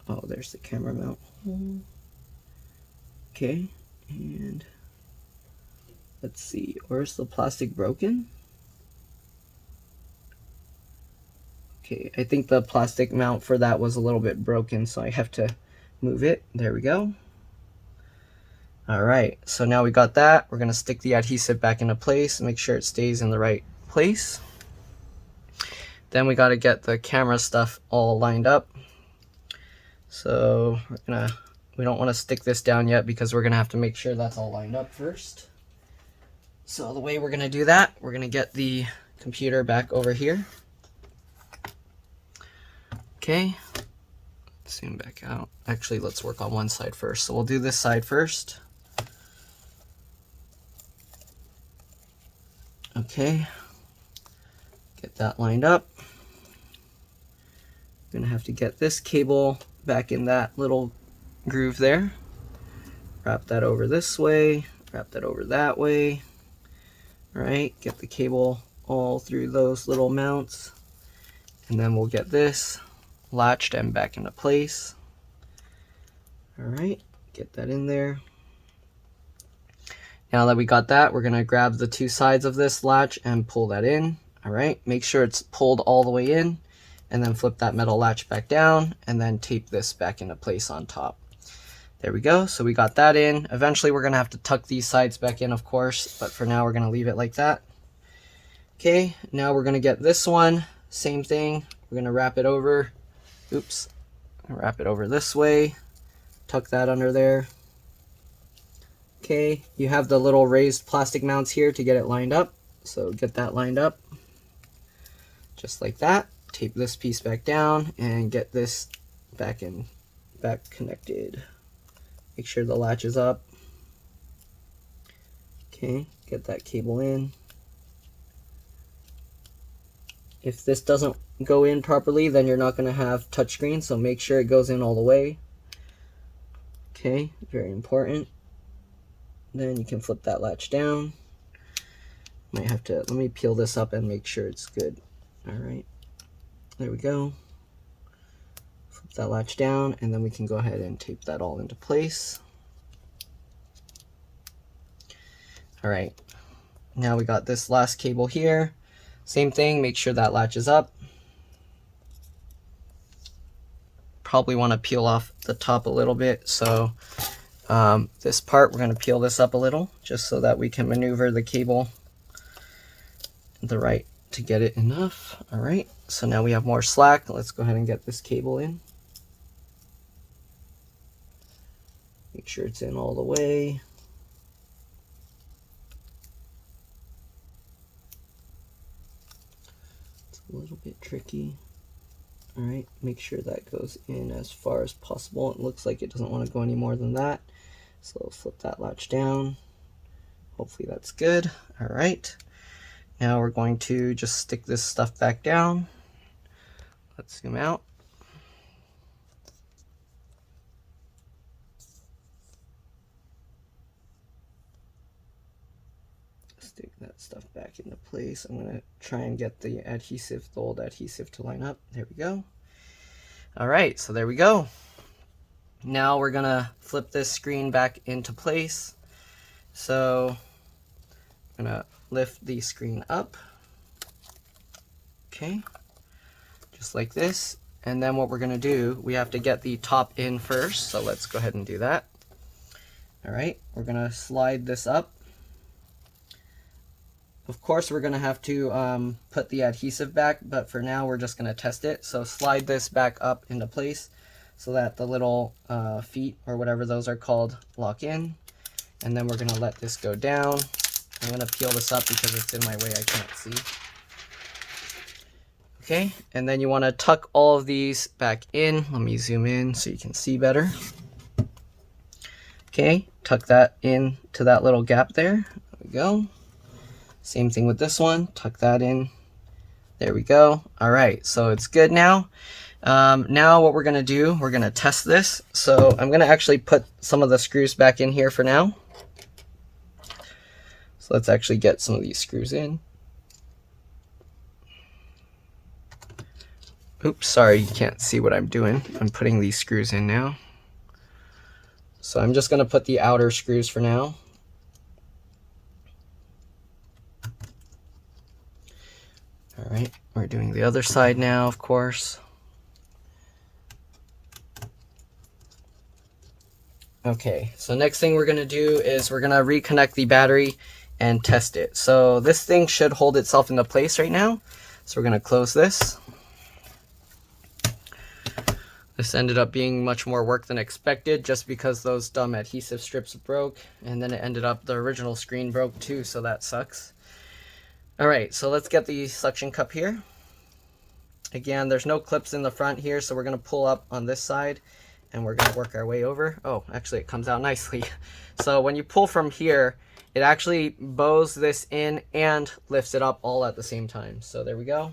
Oh, there's the camera mount. Okay, and let's see. Where's the plastic broken? Okay, I think the plastic mount for that was a little bit broken, so I have to move it. There we go. All right, so now we got that. We're gonna stick the adhesive back into place, make sure it stays in the right place. Then we gotta get the camera stuff all lined up. So we don't wanna stick this down yet because we're gonna have to make sure that's all lined up first. So the way we're gonna do that, we're gonna get the computer back over here. Okay, zoom back out. Actually, let's work on one side first. So we'll do this side first. Okay, get that lined up. I'm gonna have to get this cable back in that little groove there. Wrap that over this way, wrap that over that way. All right, get the cable all through those little mounts. And then we'll get this latched and back into place. All right, get that in there. Now that we got that, we're gonna grab the two sides of this latch and pull that in. All right, make sure it's pulled all the way in, and then flip that metal latch back down, and then tape this back into place on top. There we go. So we got that in. Eventually we're gonna have to tuck these sides back in, of course, but for now we're gonna leave it like that. Okay, now we're gonna get this one, same thing. We're gonna wrap it over. Oops, wrap it over this way, tuck that under there. Okay, you have the little raised plastic mounts here to get it lined up. So get that lined up, just like that. Tape this piece back down and get this back connected. Make sure the latch is up. Okay, get that cable in. If this doesn't go in properly, then you're not going to have touchscreen, so make sure it goes in all the way. Okay, very important. Then you can flip that latch down. Might have to, let me peel this up and make sure it's good. All right, there we go. Flip that latch down, and then we can go ahead and tape that all into place. All right, now we got this last cable here. Same thing, make sure that latch is up. Probably want to peel off the top a little bit, so this part, we're going to peel this up a little, just so that we can maneuver the cable to get it enough. All right, so now we have more slack. Let's go ahead and get this cable in. Make sure it's in all the way. It's a little bit tricky. All right, make sure that goes in as far as possible. It looks like it doesn't want to go any more than that. So flip that latch down. Hopefully that's good. All right. Now we're going to just stick this stuff back down. Let's zoom out. Stick that stuff back into place. I'm going to try and get the adhesive, the old adhesive, to line up. There we go. All right, so there we go. Now we're going to flip this screen back into place. So I'm going to lift the screen up. Okay, just like this. And then what we're going to do, we have to get the top in first. So let's go ahead and do that. All right, we're going to slide this up. Of course, we're going to have to put the adhesive back, but for now, we're just going to test it. So slide this back up into place so that the little feet, or whatever those are called, lock in. And then we're going to let this go down. I'm going to peel this up because it's in my way, I can't see. Okay, and then you want to tuck all of these back in. Let me zoom in so you can see better. Okay, tuck that in to that little gap there. There we go. Same thing with this one, tuck that in. There we go. All right, so it's good now. Now what we're gonna do, we're gonna test this. So I'm gonna actually put some of the screws back in here for now. So let's actually get some of these screws in. Oops, sorry, you can't see what I'm doing. I'm putting these screws in now. So I'm just gonna put the outer screws for now. All right, we're doing the other side now, of course. Okay, so next thing we're gonna do is we're gonna reconnect the battery and test it. So this thing should hold itself into place right now. So we're gonna close this. This ended up being much more work than expected just because those dumb adhesive strips broke, and then it ended up the original screen broke too, so that sucks. All right, so let's get the suction cup here. Again, there's no clips in the front here, so we're gonna pull up on this side and we're gonna work our way over. Oh, actually it comes out nicely. So when you pull from here, it actually bows this in and lifts it up all at the same time. So there we go.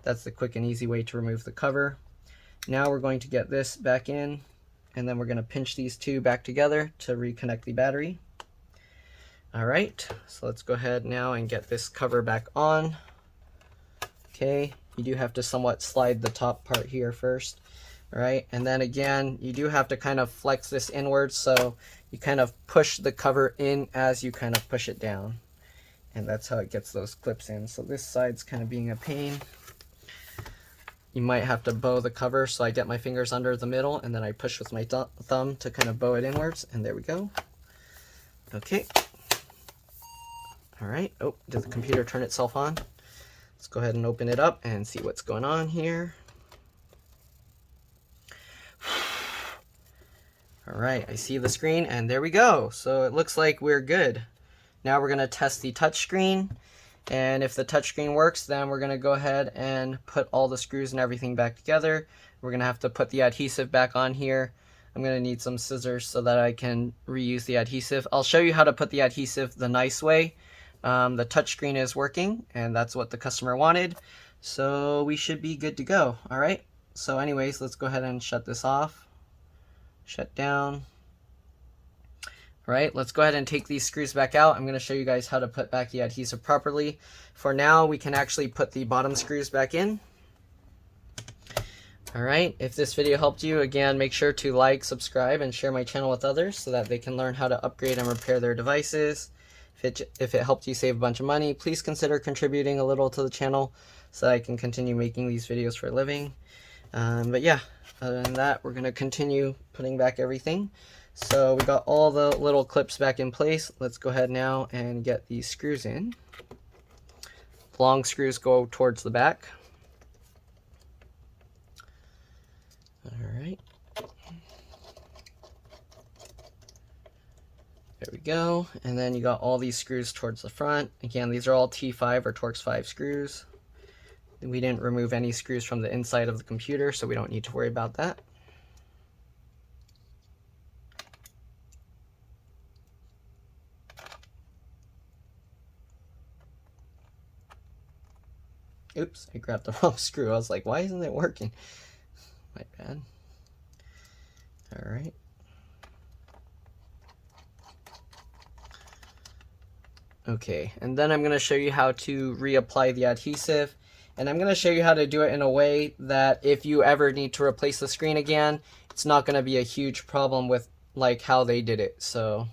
That's the quick and easy way to remove the cover. Now we're going to get this back in, and then we're gonna pinch these two back together to reconnect the battery. All right, so let's go ahead now and get this cover back on. Okay, you do have to somewhat slide the top part here first. All right, and then again, you do have to kind of flex this inwards, so you kind of push the cover in as you kind of push it down. and that's how it gets those clips in. So this side's kind of being a pain. You might have to bow the cover, so I get my fingers under the middle and then I push with my thumb to kind of bow it inwards, and there we go. Okay. All right. Oh, did the computer turn itself on? Let's go ahead and open it up and see what's going on here. All right, I see the screen, and there we go. So it looks like we're good. Now we're gonna test the touch screen, and if the touch screen works, then we're gonna go ahead and put all the screws and everything back together. We're gonna have to put the adhesive back on here. I'm gonna need some scissors so that I can reuse the adhesive. I'll show you how to put the adhesive the nice way. The touch screen is working, and that's what the customer wanted. So we should be good to go. All right. So anyways, let's go ahead and shut this off. Shut down. All right, let's go ahead and take these screws back out. I'm going to show you guys how to put back the adhesive properly. For now, we can actually put the bottom screws back in. All right, if this video helped you, again, make sure to like, subscribe, and share my channel with others so that they can learn how to upgrade and repair their devices. If it helped you save a bunch of money, please consider contributing a little to the channel so that I can continue making these videos for a living. But yeah, other than that, we're going to continue putting back everything. So we got all the little clips back in place. Let's go ahead now and get these screws in. Long screws go towards the back. All right. There we go. And then you got all these screws towards the front. Again, these are all T5 or Torx 5 screws. We didn't remove any screws from the inside of the computer, so we don't need to worry about that. Oops, I grabbed the wrong screw. I was like, why isn't it working? My bad. All right. Okay, and then I'm going to show you how to reapply the adhesive. And I'm going to show you how to do it in a way that if you ever need to replace the screen again, it's not going to be a huge problem with like how they did it. So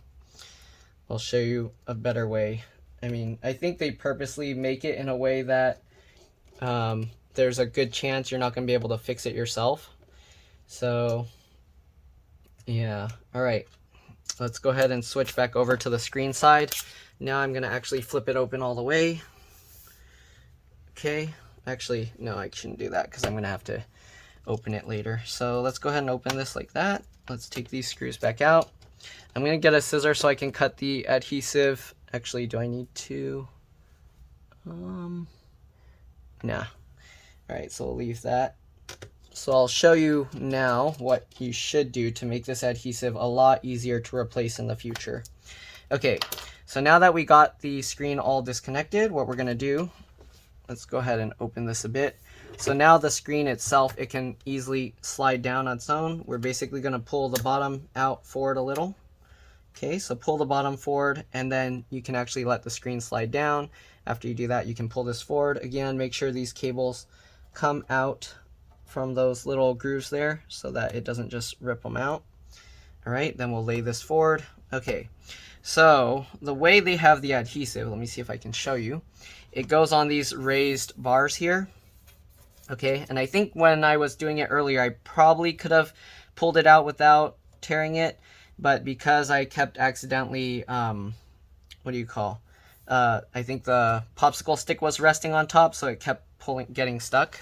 I'll show you a better way. I mean, I think they purposely make it in a way that there's a good chance you're not going to be able to fix it yourself. So yeah, all right. Let's go ahead and switch back over to the screen side. Now I'm going to actually flip it open all the way. Okay. Actually, no, I shouldn't do that because I'm going to have to open it later. So let's go ahead and open this like that. Let's take these screws back out. I'm going to get a scissor so I can cut the adhesive. Actually, do I need to? Nah. All right, so we'll leave that. So I'll show you now what you should do to make this adhesive a lot easier to replace in the future. Okay, so now that we got the screen all disconnected, what we're going to do, let's go ahead and open this a bit. So now the screen itself, it can easily slide down on its own. We're basically going to pull the bottom out forward a little. Okay, so pull the bottom forward, and then you can actually let the screen slide down. After you do that, you can pull this forward. Again, make sure these cables come out from those little grooves there so that it doesn't just rip them out. All right, then we'll lay this forward. Okay, so the way they have the adhesive, let me see if I can show you. It goes on these raised bars here. Okay, and I think when I was doing it earlier, I probably could have pulled it out without tearing it, but because I kept accidentally, what do you call? I think the popsicle stick was resting on top, so it kept getting stuck,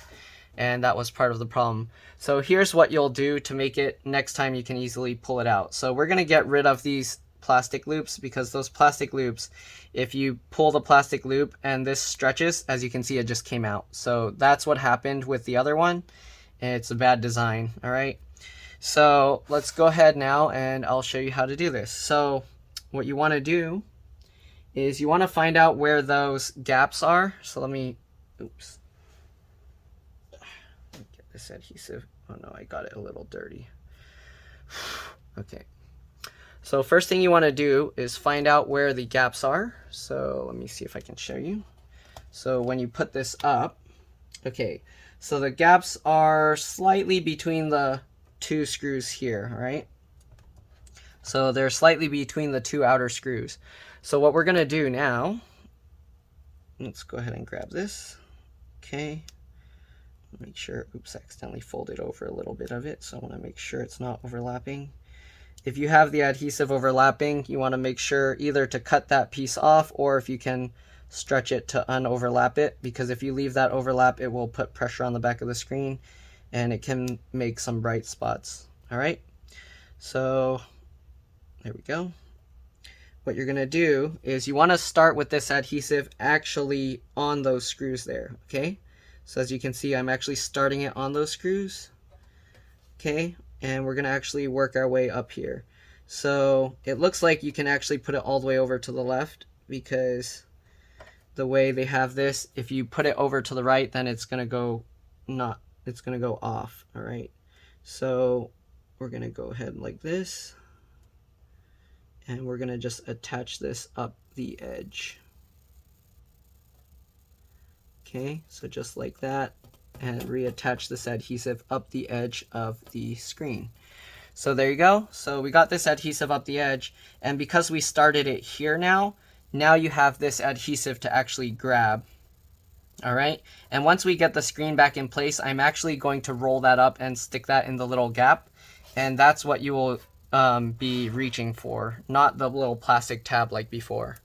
and that was part of the problem. So here's what you'll do to make it next time you can easily pull it out. So we're gonna get rid of these plastic loops, because those plastic loops, if you pull the plastic loop and this stretches, as you can see, it just came out. So that's what happened with the other one. It's a bad design. All right, so let's go ahead now and I'll show you how to do this. So what you want to do is you want to find out where those gaps are. So let me get this adhesive. Oh no, I got it a little dirty. Okay, so first thing you want to do is find out where the gaps are. So let me see if I can show you. So when you put this up, okay, so the gaps are slightly between the two screws here, all right? So they're slightly between the two outer screws. So what we're gonna do now let's go ahead and grab this. Okay, make sure, oops, I accidentally folded over a little bit of it, so I want to make sure it's not overlapping. If you have the adhesive overlapping, you want to make sure either to cut that piece off, or if you can stretch it to unoverlap it, because if you leave that overlap, it will put pressure on the back of the screen and it can make some bright spots. All right, so there we go. What you're going to do is you want to start with this adhesive actually on those screws there. Okay, so as you can see, I'm actually starting it on those screws. Okay, and we're going to actually work our way up here. So it looks like you can actually put it all the way over to the left, because the way they have this, if you put it over to the right, then it's going to go it's going to go off. All right, so we're going to go ahead like this, and we're going to just attach this up the edge. Okay, so just like that, and reattach this adhesive up the edge of the screen. So there you go. So we got this adhesive up the edge, and because we started it here now you have this adhesive to actually grab. All right, and once we get the screen back in place, I'm actually going to roll that up and stick that in the little gap, and that's what you will be reaching for, not the little plastic tab like before.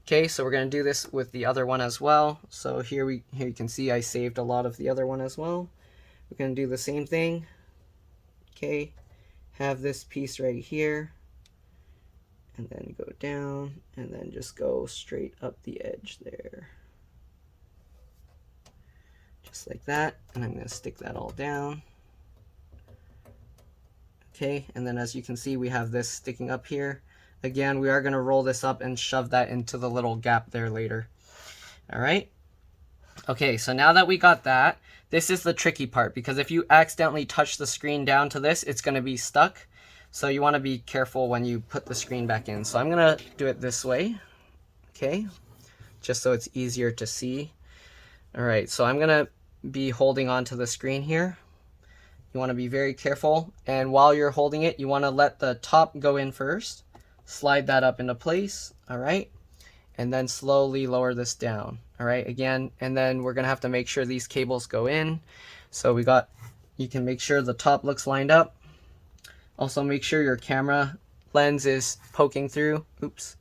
Okay, so we're going to do this with the other one as well. So here you can see I saved a lot of the other one as well. We're going to do the same thing. Okay, have this piece right here, and then go down, and then just go straight up the edge there. Just like that, and I'm going to stick that all down. Okay, and then as you can see, we have this sticking up here. Again, we are going to roll this up and shove that into the little gap there later. All right. Okay, so now that we got that, this is the tricky part, because if you accidentally touch the screen down to this, it's going to be stuck. So you want to be careful when you put the screen back in. So I'm going to do it this way. Okay, just so it's easier to see. All right, so I'm going to be holding onto the screen here. You want to be very careful, and while you're holding it, you want to let the top go in first. Slide that up into place, all right, and then slowly lower this down, all right, again, and then we're gonna have to make sure these cables go in. So you can make sure the top looks lined up. Also make sure your camera lens is poking through. Oops.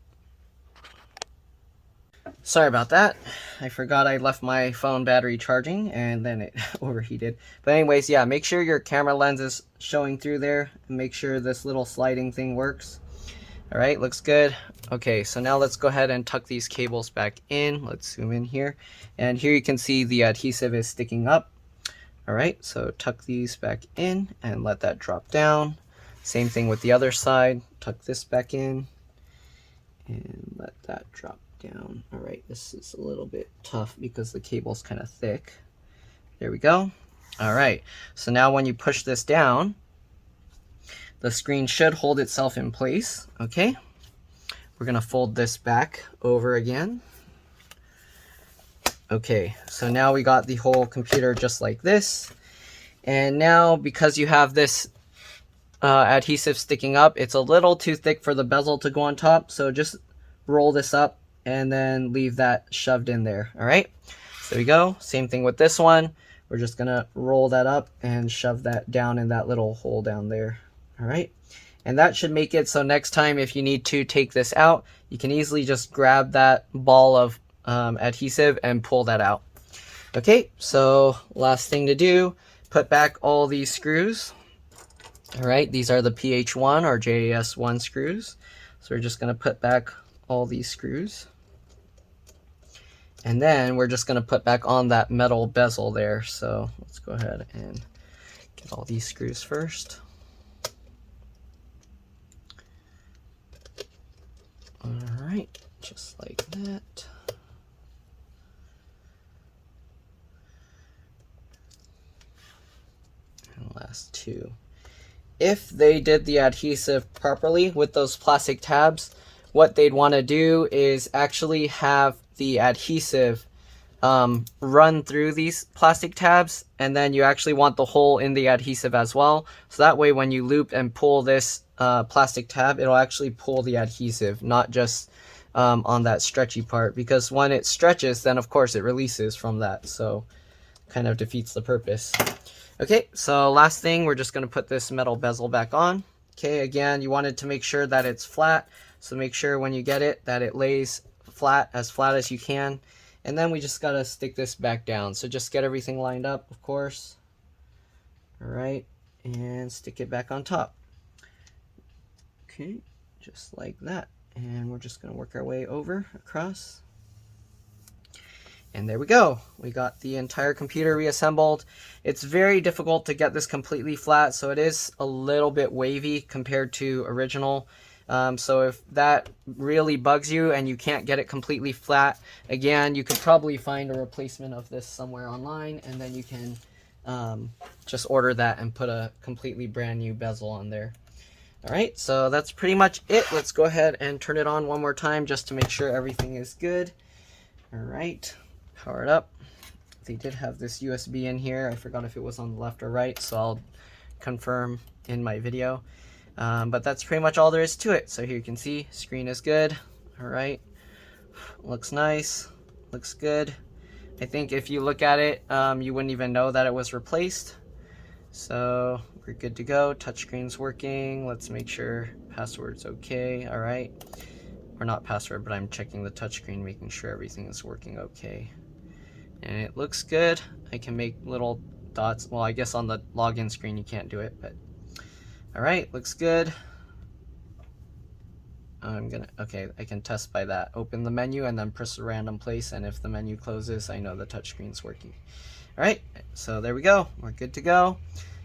Sorry about that. I forgot I left my phone battery charging and then it overheated. But anyways, yeah, make sure your camera lens is showing through there, and make sure this little sliding thing works. All right, looks good. Okay, so now let's go ahead and tuck these cables back in. Let's zoom in here. And here you can see the adhesive is sticking up. All right, so tuck these back in and let that drop down. Same thing with the other side. Tuck this back in and let that drop down. All right, this is a little bit tough because the cable's kind of thick. There we go. All right, so now when you push this down, the screen should hold itself in place. Okay, we're gonna fold this back over again. Okay, so now we got the whole computer just like this. And now, because you have this adhesive sticking up, it's a little too thick for the bezel to go on top. So just roll this up and then leave that shoved in there. All right, so there we go. Same thing with this one. We're just gonna roll that up and shove that down in that little hole down there. All right, and that should make it so next time if you need to take this out, you can easily just grab that ball of adhesive and pull that out. Okay, so last thing to do, put back all these screws. All right, these are the PH1 or JAS1 screws. So we're just going to put back all these screws. And then we're just going to put back on that metal bezel there. So let's go ahead and get all these screws first. All right, just like that. And last two. If they did the adhesive properly with those plastic tabs, what they'd want to do is actually have the adhesive run through these plastic tabs, and then you actually want the hole in the adhesive as well. So that way when you loop and pull this plastic tab, it'll actually pull the adhesive, not just on that stretchy part, because when it stretches, then of course it releases from that, so kind of defeats the purpose. Okay, so last thing, we're just going to put this metal bezel back on. Okay, again, you wanted to make sure that it's flat, so make sure when you get it that it lays flat as you can. And then we just got to stick this back down, so just get everything lined up, of course. All right, and stick it back on top. Okay, just like that. And we're just going to work our way over across. And there we go. We got the entire computer reassembled. It's very difficult to get this completely flat, so it is a little bit wavy compared to original. So if that really bugs you and you can't get it completely flat, again, you could probably find a replacement of this somewhere online, and then you can just order that and put a completely brand new bezel on there. All right, so that's pretty much it. Let's go ahead and turn it on one more time just to make sure everything is good. All right. Power it up. They did have this USB in here. I forgot if it was on the left or right, so I'll confirm in my video. But that's pretty much all there is to it. So here you can see, screen is good. All right, looks nice, looks good. I think if you look at it, you wouldn't even know that it was replaced. So we're good to go. Touchscreen's working. Let's make sure password's okay. All right, or not password, but I'm checking the touchscreen, making sure everything is working okay. And it looks good. I can make little dots. Well, I guess on the login screen you can't do it, but all right, looks good. Okay, I can test by that. Open the menu and then press a random place, and if the menu closes, I know the touchscreen's working. All right, so there we go. We're good to go.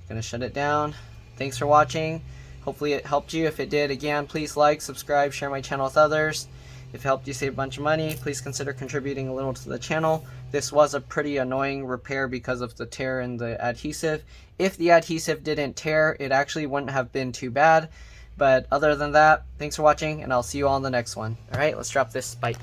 Gonna shut it down. Thanks for watching. Hopefully it helped you. If it did, again, please like, subscribe, share my channel with others. If it helped you save a bunch of money, please consider contributing a little to the channel. This was a pretty annoying repair because of the tear in the adhesive. If the adhesive didn't tear, it actually wouldn't have been too bad. But other than that, thanks for watching, and I'll see you all in the next one. All right, let's drop this. Bye.